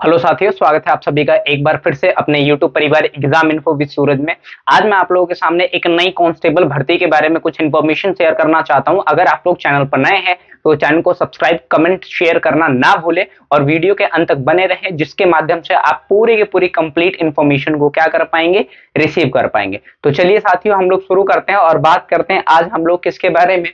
Hello साथियों, स्वागत है आप सभी का एक बार फिर से अपने YouTube परिवार एग्जाम इन्फो विद सूरज में। आज मैं आप लोगों के सामने एक नई कांस्टेबल भर्ती के बारे में कुछ इन्फॉर्मेशन शेयर करना चाहता हूं। अगर आप लोग चैनल पर नए हैं तो चैनल को सब्सक्राइब, कमेंट, शेयर करना ना भूलें और वीडियो के अंत तक बने रहें, जिसके माध्यम से आप पूरी की पूरी कंप्लीट इन्फॉर्मेशन को क्या कर पाएंगे, रिसीव कर पाएंगे। तो चलिए साथियों, हम लोग शुरू करते हैं और बात करते हैं आज हम लोग किसके बारे में।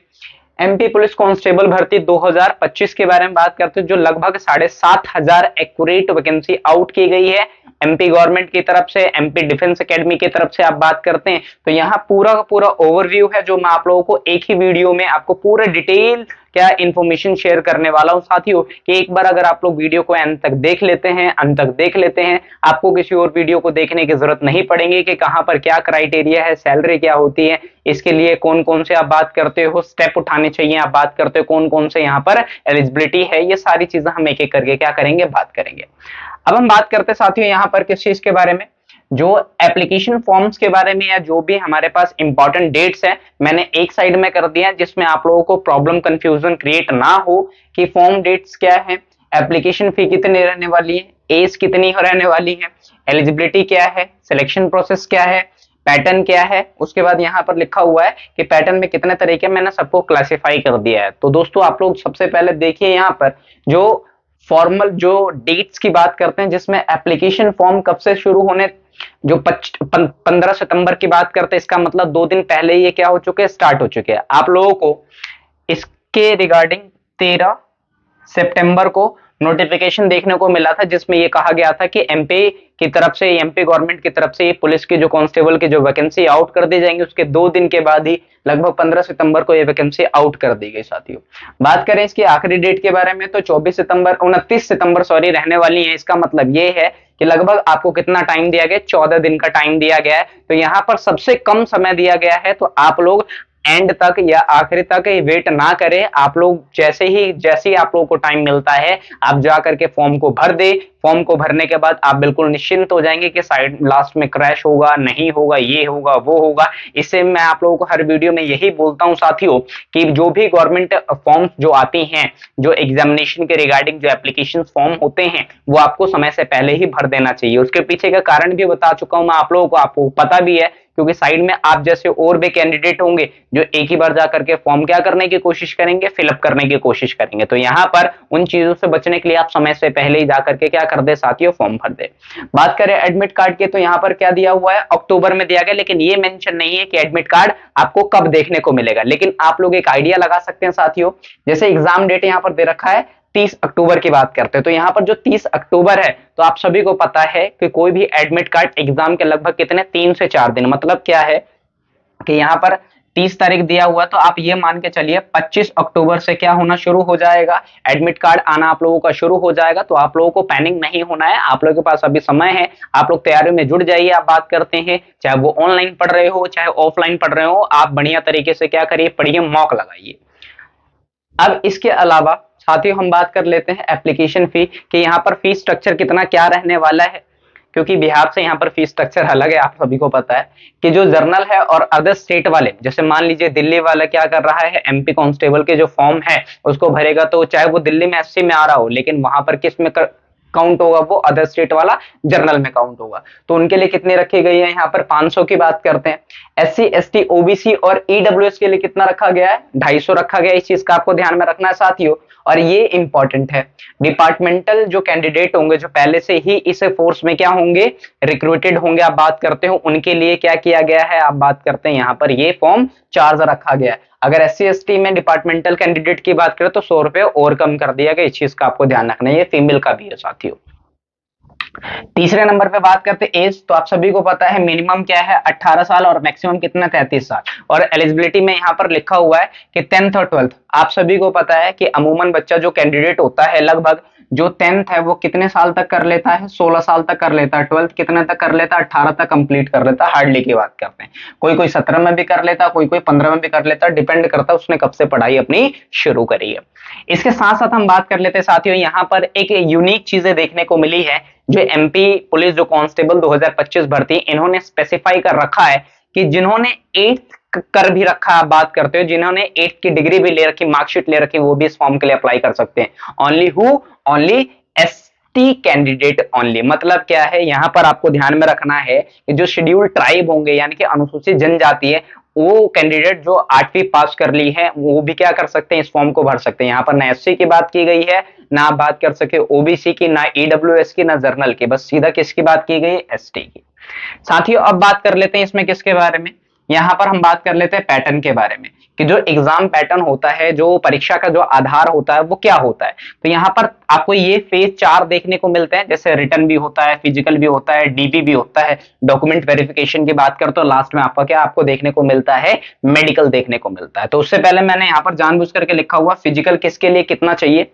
एमपी पुलिस कांस्टेबल भर्ती 2025 के बारे में बात करते हैं, जो लगभग 7,500 एक्यूरेट वैकेंसी आउट की गई है एमपी गवर्नमेंट की तरफ से, एमपी डिफेंस एकेडमी की तरफ से आप बात करते हैं तो यहाँ पूरा का पूरा ओवरव्यू है, जो मैं आप लोगों को एक ही वीडियो में आपको पूरा डिटेल क्या इंफॉर्मेशन शेयर करने वाला हूं साथियों, कि एक बार अगर आप लोग वीडियो को अंत तक देख लेते हैं, आपको किसी और वीडियो को देखने की जरूरत नहीं पड़ेगी कि कहां पर क्या क्राइटेरिया है, सैलरी क्या होती है, इसके लिए कौन कौन से आप बात करते हो स्टेप उठाने चाहिए, आप बात करते हो कौन कौन से यहाँ पर एलिजिबिलिटी है, ये सारी चीजें हम एक एक करके क्या करेंगे, बात करेंगे। अब हम बात करते साथियों यहाँ पर किस चीज के बारे में, जो एप्लीकेशन फॉर्म्स के बारे में, या जो भी हमारे पास इंपॉर्टेंट डेट्स है मैंने एक साइड में कर दिया, जिसमें आप लोगों को प्रॉब्लम कंफ्यूजन क्रिएट ना हो कि फॉर्म डेट्स क्या है, एप्लीकेशन फी कितनी रहने वाली है, एज कितनी रहने वाली है, एलिजिबिलिटी क्या है, सिलेक्शन प्रोसेस क्या है, पैटर्न क्या है। उसके बाद यहाँ पर लिखा हुआ है कि पैटर्न में कितने तरीके, मैंने सबको क्लासिफाई कर दिया है। तो दोस्तों आप लोग सबसे पहले देखिए यहाँ पर जो फॉर्मल जो डेट्स की बात करते हैं, जिसमें एप्लीकेशन फॉर्म कब से शुरू होने, जो 15 सितंबर की बात करते हैं, इसका मतलब 2 दिन पहले ये क्या हो चुके हैं, स्टार्ट हो चुके हैं। आप लोगों को इसके रिगार्डिंग 13 सितंबर को नोटिफिकेशन देखने को मिला था, जिसमें ये कहा गया था कि एमपी की तरफ से, एमपी गवर्नमेंट की तरफ से ये पुलिस की जो कांस्टेबल की जो वैकेंसी आउट कर दी जाएंगी, उसके 2 दिन के बाद ही लगभग 15 सितंबर को ये वैकेंसी आउट कर दी गई साथियों। बात करें इसकी आखिरी डेट के बारे में तो 29 सितंबर सॉरी रहने वाली है। इसका मतलब ये है कि लगभग आपको कितना टाइम दिया गया, 14 दिन का टाइम दिया गया है। तो यहां पर सबसे कम समय दिया गया है, तो आप लोग एंड तक या आखिरी तक वेट ना करें। आप लोग जैसे ही आप लोगों को टाइम मिलता है, आप जा करके फॉर्म को भर दे। फॉर्म को भरने के बाद आप बिल्कुल निश्चिंत हो जाएंगे कि साइड लास्ट में क्रैश होगा, नहीं होगा, ये होगा, वो होगा। इससे मैं आप लोगों को हर वीडियो में यही बोलता हूं साथियों कि जो भी गवर्नमेंट फॉर्म जो आती हैं, जो एग्जामिनेशन के रिगार्डिंग जो एप्लीकेशन फॉर्म होते हैं, वो आपको समय से पहले ही भर देना चाहिए। उसके पीछे का कारण भी बता चुका हूं मैं आप लोगों को, आपको पता भी है, क्योंकि साइड में आप जैसे और भी कैंडिडेट होंगे जो एक ही बार जाकर के फॉर्म क्या करने की कोशिश करेंगे, फिलअप करने की कोशिश करेंगे। तो यहाँ पर उन चीजों से बचने के लिए आप समय से पहले ही जाकर के क्या कर दे साथियों, फॉर्म भर दे। बात करें एडमिट कार्ड की, तो यहाँ पर क्या दिया हुआ है, अक्टूबर में दिया गया, लेकिन ये मेंशन नहीं है कि एडमिट कार्ड आपको कब देखने को मिलेगा। लेकिन आप लोग एक आइडिया लगा सकते हैं साथियों, जैसे एग्जाम डेट यहाँ पर दे रखा है 30 अक्टूबर की बात करते हैं, तो यहाँ पर जो 30 अक्टूबर है, तो आप सभी को पता है कि कोई भी एडमिट कार्ड एग्जाम के लगभग कितने 3 से 4 दिन, मतलब क्या है कि यहाँ पर 30 तारीख दिया हुआ, तो आप ये मान के चलिए 25 अक्टूबर से क्या होना शुरू हो जाएगा, एडमिट कार्ड आना आप लोगों का शुरू हो जाएगा। तो आप लोगों को पैनिक नहीं होना है, आप लोगों के पास अभी समय है, आप लोग तैयारी में जुट जाइए। आप बात करते हैं, चाहे वो ऑनलाइन पढ़ रहे हो चाहे ऑफलाइन पढ़ रहे हो, आप बढ़िया तरीके से क्या करिए, पढ़िए, मॉक लगाइए। अब इसके अलावा साथियों हम बात कर लेते हैं एप्लीकेशन फी, कि यहाँ पर फी स्ट्रक्चर कितना क्या रहने वाला है, क्योंकि बिहार से यहाँ पर फीस स्ट्रक्चर अलग है। आप सभी को पता है कि जो जर्नल है और अदर स्टेट वाले, जैसे मान लीजिए दिल्ली वाला क्या कर रहा है, एमपी कांस्टेबल के जो फॉर्म है उसको भरेगा, तो चाहे वो दिल्ली में एससी में आ रहा हो, लेकिन वहां पर किस में काउंट होगा, वो अदर स्टेट वाला जर्नल में काउंट होगा। तो उनके लिए कितनी रखी गई है, यहाँ पर 500 की बात करते हैं। एससी एसटी ओबीसी और ईडब्ल्यूएस के लिए कितना रखा गया है, 250 रखा गया है। इस चीज का आपको ध्यान में रखना है साथियों। और ये इंपॉर्टेंट है, डिपार्टमेंटल जो कैंडिडेट होंगे, जो पहले से ही इस फोर्स में क्या होंगे, रिक्रूटेड होंगे, आप बात करते हो, उनके लिए क्या किया गया है, आप बात करते हैं यहाँ पर ये फॉर्म चार्ज रखा गया है। अगर एससी एसटी में डिपार्टमेंटल कैंडिडेट की बात करें तो 100 रुपए और कम कर दिया गया। इस चीज का आपको ध्यान रखना है, ये फीमेल का भी है साथियों। तीसरे नंबर पे बात करते एज, तो आप सभी को पता है मिनिमम क्या है 18 साल और मैक्सिमम कितना 33 साल। और एलिजिबिलिटी में यहाँ पर लिखा हुआ है कि 10th और 12th। आप सभी को पता है कि अमूमन बच्चा जो कैंडिडेट होता है, लगभग जो 10th है वो कितने साल तक कर लेता है, 16 साल तक कर लेता है। 12th कितने तक कर लेता है, 18 तक कंप्लीट कर लेता है। हार्डली की बात करते हैं, कोई कोई 17 में भी कर लेता है, कोई कोई 15 में भी कर लेता है, डिपेंड करता है उसने कब से पढ़ाई अपनी शुरू करी है। इसके साथ साथ हम बात कर लेते हैं साथियों, यहाँ पर एक यूनिक चीजें देखने को मिली है, जो एमपी पुलिस जो कांस्टेबल 2025 भर्ती, इन्होंने स्पेसिफाई कर रखा है कि जिन्होंने 8th कर भी रखा, आप बात करते हो जिन्होंने 8th की डिग्री भी ले रखी, मार्कशीट ले रखी, वो भी इस फॉर्म के लिए अप्लाई कर सकते हैं। Only who, only ST candidate only. मतलब क्या है, यहाँ पर आपको ध्यान में रखना है कि जो शेड्यूल्ड ट्राइब होंगे यानी कि अनुसूचित जनजाति है, वो कैंडिडेट जो 8वीं पास कर ली है वो भी क्या कर सकते हैं, इस फॉर्म को भर सकते हैं। यहाँ पर ना एससी की बात की गई है, ना आप बात कर सके ओबीसी की, ना ईडब्ल्यूएस की, ना जर्नल की, बस सीधा किसकी बात की गई, एसटी की। साथियों अब बात कर लेते हैं इसमें किसके बारे में, यहाँ पर हम बात कर लेते हैं पैटर्न के बारे में कि जो एग्जाम पैटर्न होता है, जो परीक्षा का जो आधार होता है वो क्या होता है। तो यहाँ पर आपको ये फेज 4 देखने को मिलते हैं, जैसे रिटन भी होता है, फिजिकल भी होता है, डीबी भी होता है, डॉक्यूमेंट वेरिफिकेशन की बात करते हो, लास्ट में आपका क्या आपको देखने को मिलता है, मेडिकल देखने को मिलता है। तो उससे पहले मैंने यहाँ पर जानबूझ करके लिखा हुआ फिजिकल किसके लिए कितना चाहिए।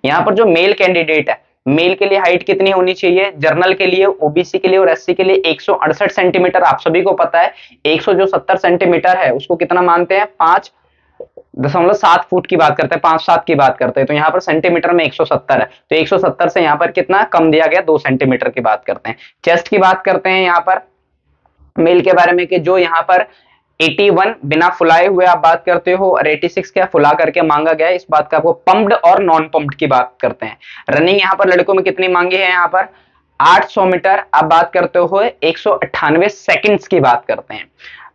यहाँ पर जो मेल कैंडिडेट है, मेल के लिए हाइट कितनी होनी चाहिए, जर्नल के लिए, ओबीसी के लिए और एससी के लिए 168 सेंटीमीटर। आप सभी को पता है 170 सेंटीमीटर है उसको कितना मानते हैं, 5.7 फुट की बात करते हैं, 5-7 की बात करते हैं। तो यहाँ पर सेंटीमीटर में 170 है, तो 170 से यहाँ पर कितना कम दिया गया, 2 सेंटीमीटर की बात करते हैं। चेस्ट की बात करते हैं यहाँ पर मेल के बारे में कि जो यहाँ पर 81 बिना फुलाए हुए आप बात करते हो और 86 क्या फुला करके मांगा गया है, इस बात का आपको पम्प्ड और नॉन पम्प्ड की बात करते हैं। रनिंग यहाँ पर लड़कों में कितनी मांगी है, यहाँ पर 800 मीटर आप बात करते हो, 198 सेकंड्स की बात करते हैं।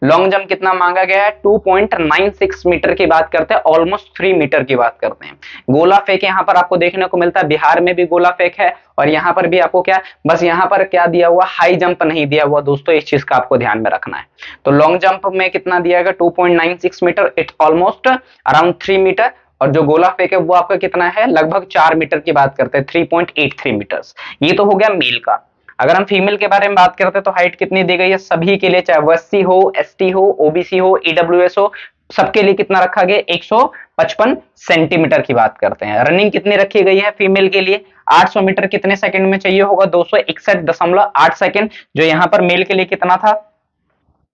लॉन्ग जंप कितना मांगा गया है, 2.96 मीटर की बात करते हैं, ऑलमोस्ट 3 मीटर की बात करते हैं। गोला फेंक यहाँ पर आपको देखने को मिलता है, बिहार में भी गोला फेंक है और यहाँ पर भी आपको क्या, बस यहाँ पर क्या दिया हुआ, हाई जंप नहीं दिया हुआ दोस्तों, इस चीज का आपको ध्यान में रखना है। तो लॉन्ग जंप में कितना दिया गया, 2.96 metre, it's almost around 3 metre. और जो गोला फेंक है वो आपका कितना है, लगभग 4 मीटर की बात करते हैं, 3.83 मीटर्स। ये तो हो गया मेल का। अगर हम फीमेल के बारे में बात करते हैं तो हाइट कितनी दी गई है सभी के लिए, चाहे वो एससी हो, एसटी हो, ओबीसी हो, ईडब्ल्यूएस हो, सबके लिए कितना रखा गया, 155 सेंटीमीटर की बात करते हैं। रनिंग कितनी रखी गई है फीमेल के लिए, 800 मीटर कितने सेकंड में चाहिए होगा, 261.8 सेकंड। जो यहाँ पर मेल के लिए कितना था,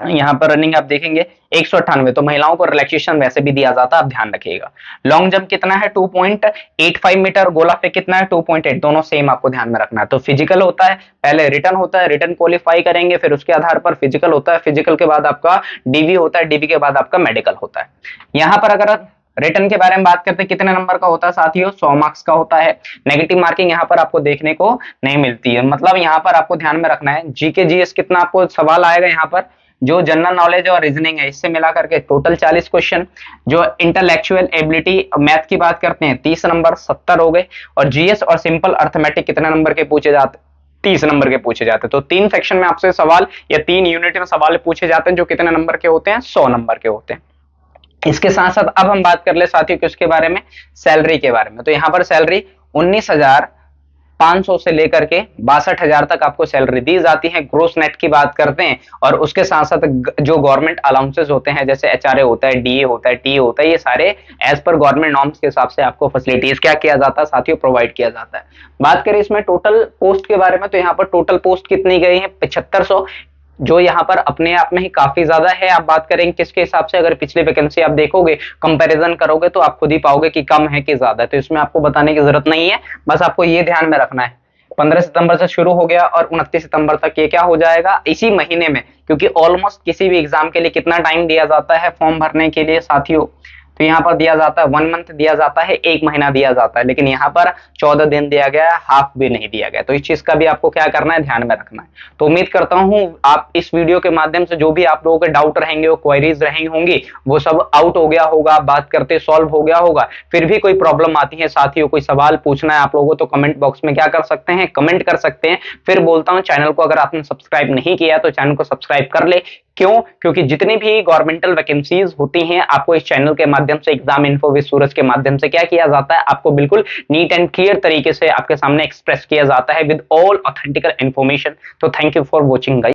यहाँ पर रनिंग आप देखेंगे 198। तो महिलाओं को रिलैक्सेशन वैसे भी दिया जाता है, आप ध्यान रखिएगा। लॉन्ग जंप कितना है, 2.85 मीटर। गोला फेंक कितना है, 2.8। दोनों सेम आपको ध्यान में रखना है। तो फिजिकल होता है, पहले रिटन होता है, रिटन क्वालिफाई करेंगे, फिर उसके आधार पर फिजिकल होता है, फिजिकल के बाद आपका डीवी होता है, डीवी के बाद आपका मेडिकल होता है। यहाँ पर अगर रिटर्न के बारे में बात करते हैं कितने नंबर का होता है साथियों, 100 मार्क्स का होता है। नेगेटिव मार्किंग यहाँ पर आपको देखने को नहीं मिलती है। मतलब यहाँ पर आपको ध्यान में रखना है, जीके जीएस कितना आपको सवाल आएगा, यहाँ पर जो जनरल नॉलेज और रीजनिंग है इससे मिला करके टोटल 40 क्वेश्चन। जो इंटेलेक्चुअल एबिलिटी मैथ की बात करते हैं 30 नंबर, 70 हो गए। और जीएस और सिंपल अर्थमेटिक कितने नंबर के पूछे जाते, 30 नंबर के पूछे जाते हैं। तो 3 सेक्शन में आपसे सवाल या 3 यूनिट में सवाल पूछे जाते हैं, जो कितने नंबर के होते हैं, 100 नंबर के होते हैं। इसके साथ साथ अब हम बात कर ले साथियों किसके बारे में, सैलरी के बारे में। तो यहाँ पर सैलरी 19,500 से लेकर के 62,000 तक आपको सैलरी दी जाती है, ग्रोस नेट की बात करते हैं। और उसके साथ साथ जो गवर्नमेंट अलाउंसेस होते हैं, जैसे एचआरए होता है, डीए होता है, टीए होता है, ये सारे एज पर गवर्नमेंट नॉर्म्स के हिसाब से आपको फैसिलिटीज क्या किया जाता है साथियों, प्रोवाइड किया जाता है। बात करें इसमें टोटल पोस्ट के बारे में, तो यहाँ पर टोटल पोस्ट कितनी गई है, 7500, जो यहाँ पर अपने आप में ही काफी ज्यादा है। आप बात करेंगे किसके हिसाब से, अगर पिछली वैकेंसी आप देखोगे, कंपैरिजन करोगे, तो आप खुद ही पाओगे कि कम है कि ज्यादा है। तो इसमें आपको बताने की जरूरत नहीं है, बस आपको ये ध्यान में रखना है 15 सितंबर से शुरू हो गया और 29 सितंबर तक ये क्या हो जाएगा, इसी महीने में। क्योंकि ऑलमोस्ट किसी भी एग्जाम के लिए कितना टाइम दिया जाता है फॉर्म भरने के लिए साथियों, तो यहाँ पर दिया जाता है 1 मंथ दिया जाता है, 1 महीना दिया जाता है, लेकिन यहाँ पर 14 दिन दिया गया है, हाफ भी नहीं दिया गया। तो इस चीज का भी आपको क्या करना है, ध्यान में रखना है। तो उम्मीद करता हूँ आप इस वीडियो के माध्यम से जो भी आप लोगों के डाउट रहेंगे, वो क्वेरीज रही होंगी, वो सब आउट हो गया होगा, बात करते सॉल्व हो गया होगा। फिर भी कोई प्रॉब्लम आती है साथियों, कोई सवाल पूछना है आप लोगों को, तो कमेंट बॉक्स में क्या कर सकते हैं, कमेंट कर सकते हैं। फिर बोलता हूँ चैनल को अगर आपने सब्सक्राइब नहीं किया तो चैनल को सब्सक्राइब कर ले। क्यों, क्योंकि जितनी भी गवर्नमेंटल वैकेंसीज होती हैं आपको इस चैनल के माध्यम से, एग्जाम इन्फो विद सूरज के माध्यम से क्या किया जाता है, आपको बिल्कुल नीट एंड क्लियर तरीके से आपके सामने एक्सप्रेस किया जाता है विद ऑल ऑथेंटिकल इंफॉर्मेशन। तो thank you for watching guys.